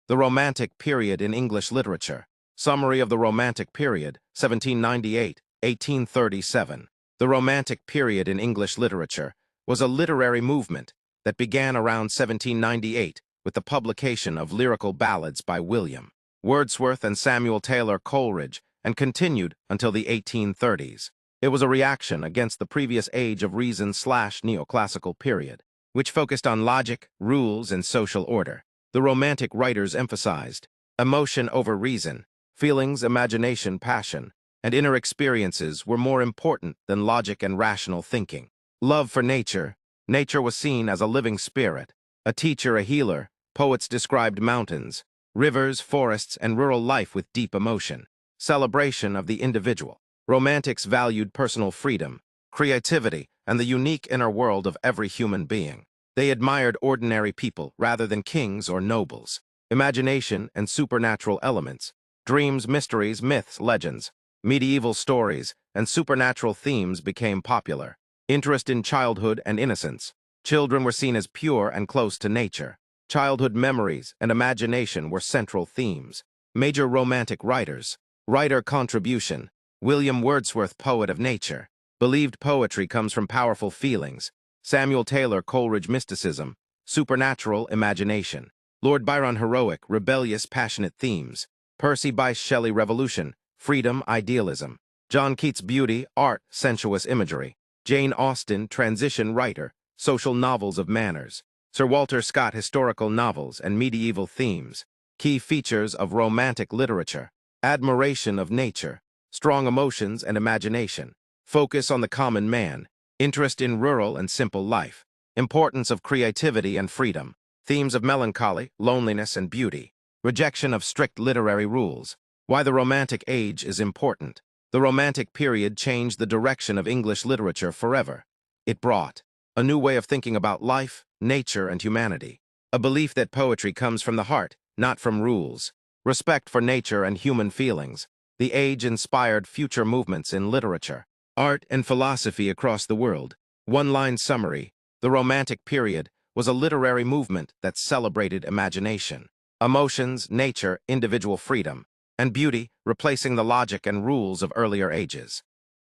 The Romantic Period in English Literature. Summary of the Romantic Period, 1798-1837. The Romantic Period in English literature was a literary movement that began around 1798 with the publication of lyrical ballads by William Wordsworth and Samuel Taylor Coleridge and continued until the 1830s. It was a reaction against the previous Age of Reason/neoclassical period, which focused on logic, rules, and social order. The Romantic writers emphasized emotion over reason, feelings, imagination, passion, and inner experiences were more important than logic and rational thinking. Love for nature. Nature was seen as a living spirit, a teacher, a healer. Poets described mountains, rivers, forests, and rural life with deep emotion. Celebration of the individual. Romantics valued personal freedom, creativity, and the unique inner world of every human being. They admired ordinary people rather than kings or nobles. Imagination and supernatural elements. Dreams, mysteries, myths, legends, medieval stories, and supernatural themes became popular. Interest in childhood and innocence. Children were seen as pure and close to nature. Childhood memories and imagination were central themes. Major Romantic writers. Writer contribution. William Wordsworth, poet of nature. Believed poetry comes from powerful feelings. Samuel Taylor Coleridge, mysticism, supernatural imagination. Lord Byron, heroic, rebellious, passionate themes. Percy Bysshe Shelley, revolution, freedom, idealism. John Keats, beauty, art, sensuous imagery. Jane Austen, transition writer, social novels of manners. Sir Walter Scott, historical novels and medieval themes. Key features of Romantic literature. Admiration of nature, strong emotions and imagination. Focus on the common man. Interest in rural and simple life. Importance of creativity and freedom. Themes of melancholy, loneliness, and beauty. Rejection of strict literary rules. Why the Romantic Age is important. The Romantic period changed the direction of English literature forever. It brought a new way of thinking about life, nature, and humanity. A belief that poetry comes from the heart, not from rules. Respect for nature and human feelings. The age inspired future movements in literature, art, and philosophy across the world. One-line summary. The Romantic period was a literary movement that celebrated imagination, emotions, nature, individual freedom, and beauty, replacing the logic and rules of earlier ages.